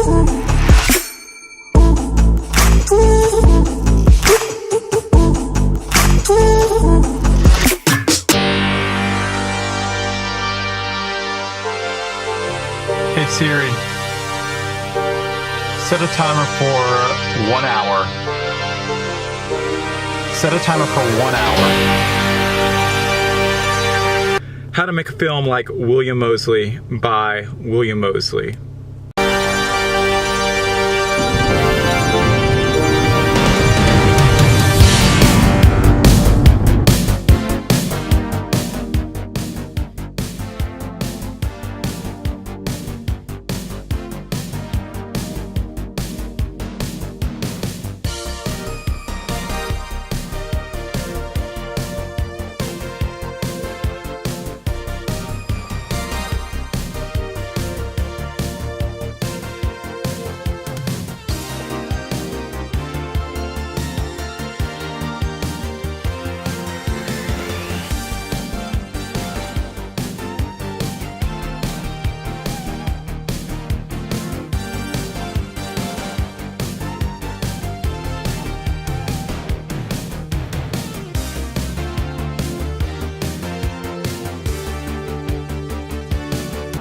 Hey Siri, set a timer for 1 hour. Set a timer for 1 hour. How to Make a Film Like William Moseley by William Moseley.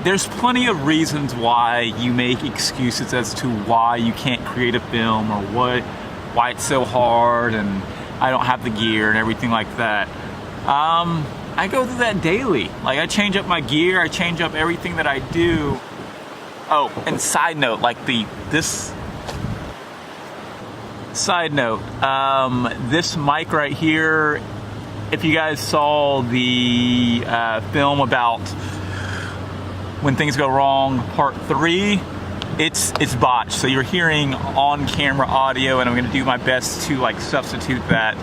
There's plenty of reasons why you make excuses as to why you can't create a film or why it's so hard and I don't have the gear and everything like that. I go through that daily. Like, I change up my gear, I change up everything that I do. Oh, and side note, this mic right here, if you guys saw the film about When Things Go Wrong, part 3, it's botched. So you're hearing on-camera audio, and I'm gonna do my best to substitute that.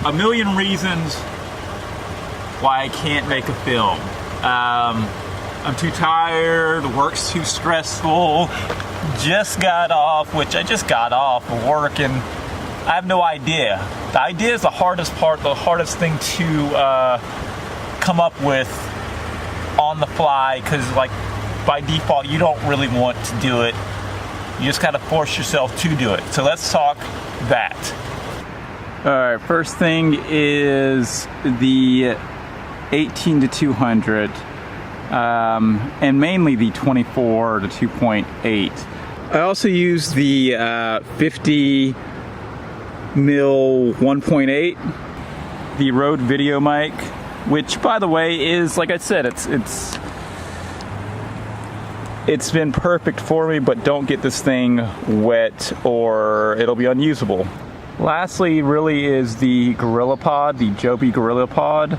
A million reasons why I can't make a film. I'm too tired, work's too stressful, just got off of work, and I have no idea. The idea is the hardest part, the hardest thing to come up with on the fly, because by default you don't really want to do it. You just kind of force yourself to do it. So let's talk that. Alright, first thing is the 18-200 and mainly the 24-2.8. I also use the 50 mil 1.8, the Rode video mic, which, by the way, is, like I said, it's been perfect for me, but don't get this thing wet or it'll be unusable. Lastly, really, is the GorillaPod, the Joby GorillaPod.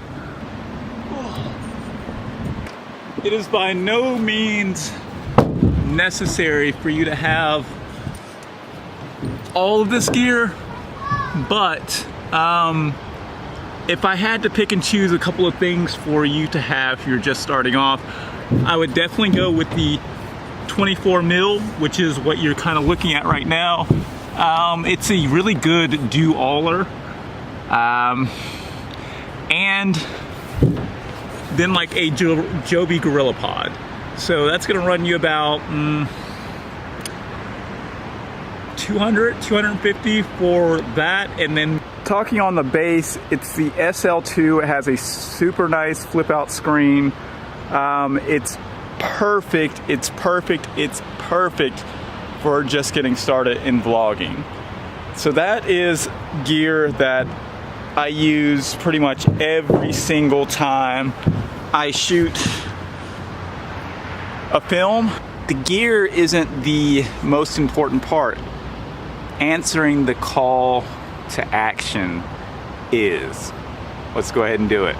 It is by no means necessary for you to have all of this gear, but if I had to pick and choose a couple of things for you to have if you're just starting off, I would definitely go with the 24 mil, which is what you're kind of looking at right now. It's a really good do-aller. And then a Joby GorillaPod. So that's gonna run you about 250 for that. And then talking on the base, it's the SL2. It has a super nice flip out screen. It's perfect for just getting started in vlogging. So that is gear that I use pretty much every single time I shoot a film. The gear isn't the most important part. Answering the call to action is. Let's go ahead and do it.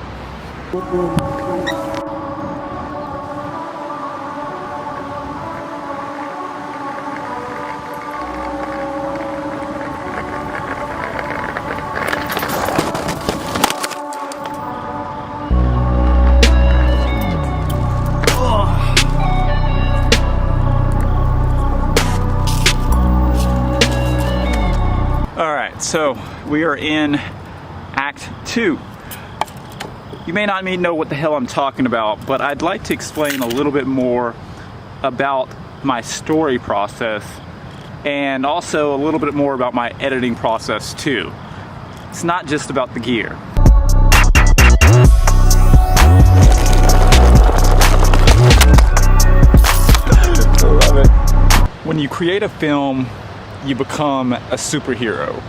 So we are in Act 2. You may not know what the hell I'm talking about, but I'd like to explain a little bit more about my story process and also a little bit more about my editing process too. It's not just about the gear. Love it. When you create a film, you become a superhero.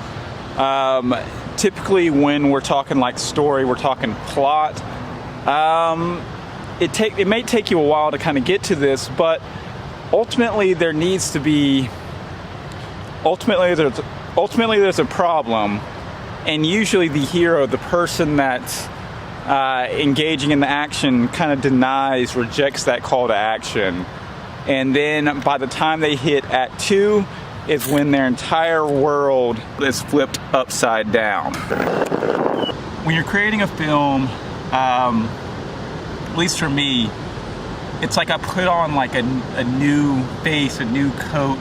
Typically when we're talking like story, we're talking plot. It may take you a while to kind of get to this, but ultimately there's a problem, and usually the hero, the person that's engaging in the action, kind of rejects that call to action. And then by the time they hit Act 2 is when their entire world is flipped upside down. When you're creating a film, at least for me, it's like I put on like a new face, a new coat.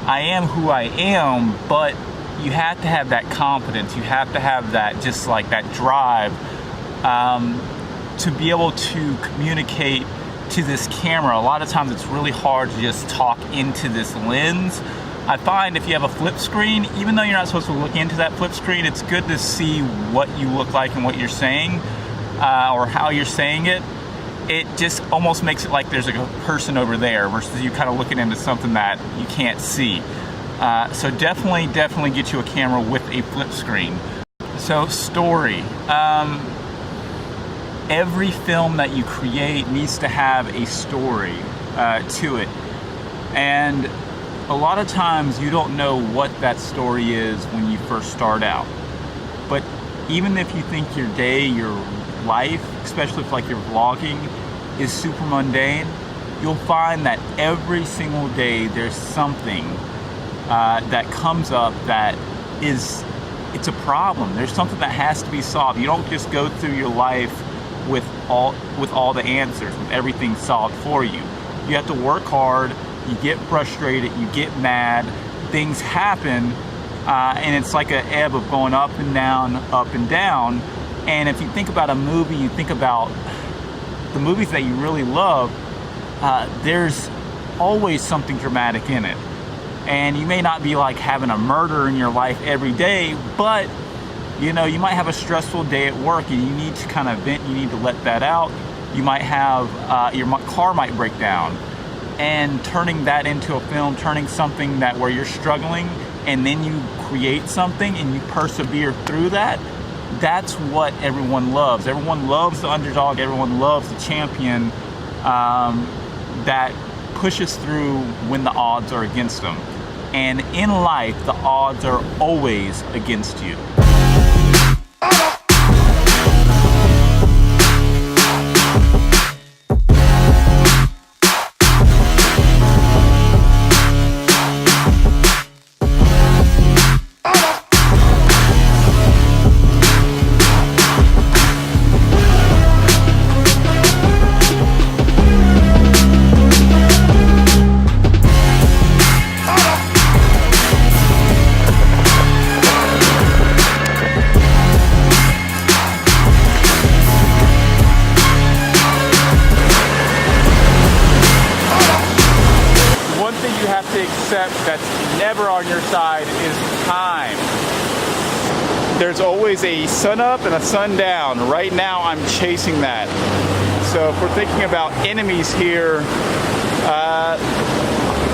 I am who I am, but you have to have that confidence. You have to have that, just like that drive, to be able to communicate to this camera. A lot of times it's really hard to just talk into this lens. I find if you have a flip screen, even though you're not supposed to look into that flip screen, it's good to see what you look like and what you're saying, or how you're saying it. It just almost makes it like there's a person over there versus you kind of looking into something that you can't see. So definitely get you a camera with a flip screen. So story. Every film that you create needs to have a story to it. And a lot of times you don't know what that story is when you first start out. But even if you think your day, your life, especially if like you're vlogging, is super mundane, you'll find that every single day there's something that comes up that it's a problem. There's something that has to be solved. You don't just go through your life with all the answers, with everything solved for you. You have to work hard, you get frustrated, you get mad, things happen, and it's like an ebb of going up and down, up and down. And if you think about a movie, you think about the movies that you really love, there's always something dramatic in it. And you may not be like having a murder in your life every day, but you know, you might have a stressful day at work and you need to kind of vent, you need to let that out. You might have, your car might break down. And turning that into a film, turning something that where you're struggling and then you create something and you persevere through that, that's what everyone loves. Everyone loves the underdog, everyone loves the champion that pushes through when the odds are against them. And in life, the odds are always against you. That's never on your side is time. There's always a sun up and a sun down. Right now I'm chasing that. So if we're thinking about enemies here,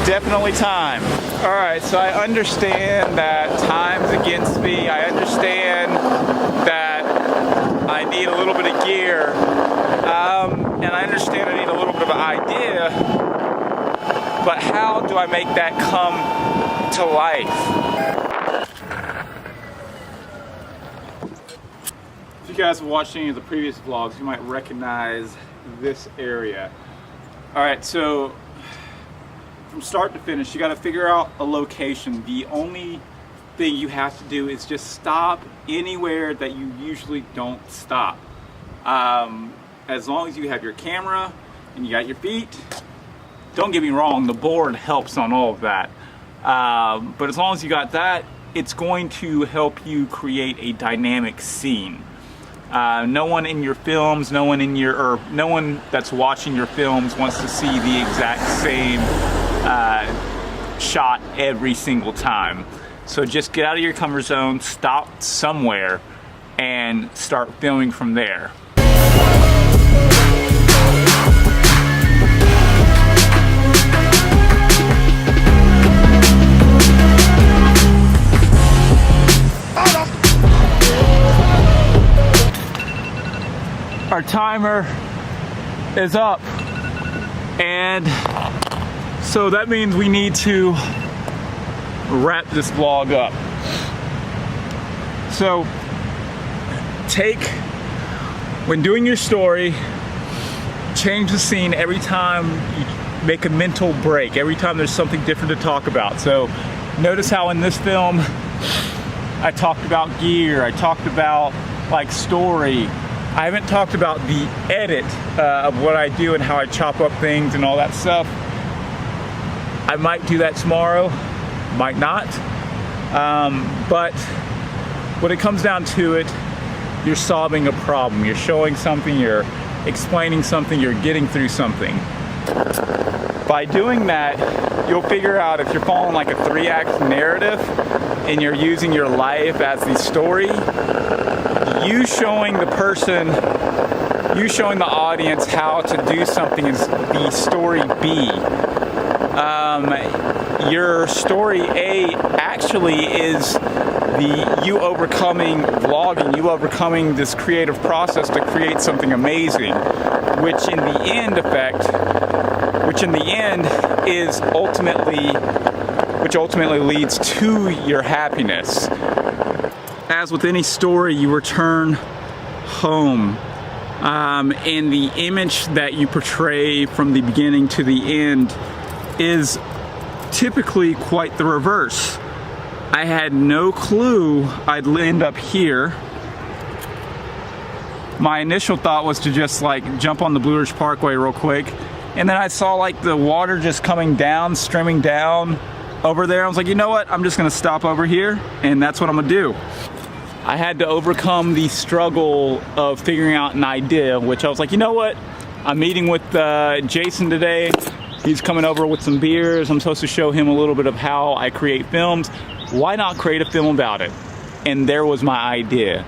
definitely time. All right, so I understand that time's against me. I understand that I need a little bit of gear, and I understand I need a little bit of an idea. But how do I make that come to life? If you guys have watched any of the previous vlogs, you might recognize this area. All right, so from start to finish, you got to figure out a location. The only thing you have to do is just stop anywhere that you usually don't stop. As long as you have your camera and you got your feet. Don't get me wrong, the board helps on all of that. But as long as you got that, it's going to help you create a dynamic scene. No one in your films, no one that's watching your films wants to see the exact same shot every single time. So just get out of your comfort zone, stop somewhere, and start filming from there. Our timer is up, and so that means we need to wrap this vlog up. So when doing your story, change the scene every time you make a mental break, every time there's something different to talk about. So notice how in this film I talked about gear, I talked about like story. I haven't talked about the edit of what I do and how I chop up things and all that stuff. I might do that tomorrow, might not. But when it comes down to it, you're solving a problem. You're showing something, you're explaining something, you're getting through something. By doing that, you'll figure out if you're following like a 3-act narrative and you're using your life as the story, you showing the audience how to do something is the story B. Your story A actually is you overcoming vlogging, you overcoming this creative process to create something amazing, which in the end ultimately leads to your happiness. As with any story, you return home, and the image that you portray from the beginning to the end is typically quite the reverse. I had no clue I'd end up here. My initial thought was to just like jump on the Blue Ridge Parkway real quick, and then I saw like the water just coming down, streaming down over there. I was like, you know what, I'm just gonna stop over here, and that's what I'm gonna do. I had to overcome the struggle of figuring out an idea, which I was like, you know what, I'm meeting with Jason today. He's coming over with some beers. I'm supposed to show him a little bit of how I create films. Why not create a film about it? And there was my idea.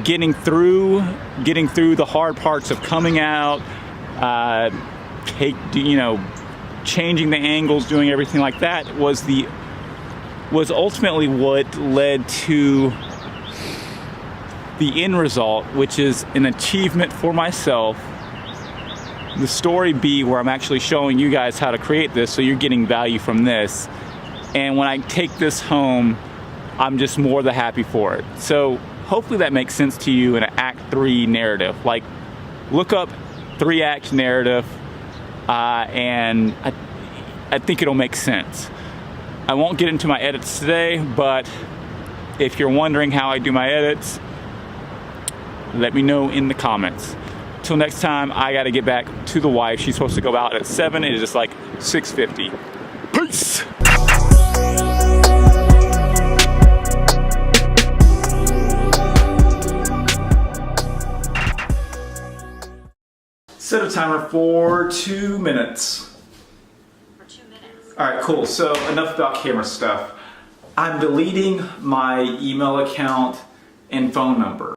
Getting through the hard parts of coming out, changing the angles, doing everything like that was ultimately what led to the end result, which is an achievement for myself. The story B, where I'm actually showing you guys how to create this, so you're getting value from this. And when I take this home, I'm just more than happy for it. So hopefully that makes sense to you in an Act 3 narrative. Like, look up 3-act narrative, and I think it'll make sense. I won't get into my edits today, but if you're wondering how I do my edits, let me know in the comments. Till next time, I gotta get back to the wife. She's supposed to go out at 7. It is just like 6:50. Peace! Set a timer for 2 minutes. For 2 minutes. Alright, cool. So enough about camera stuff. I'm deleting my email account and phone number.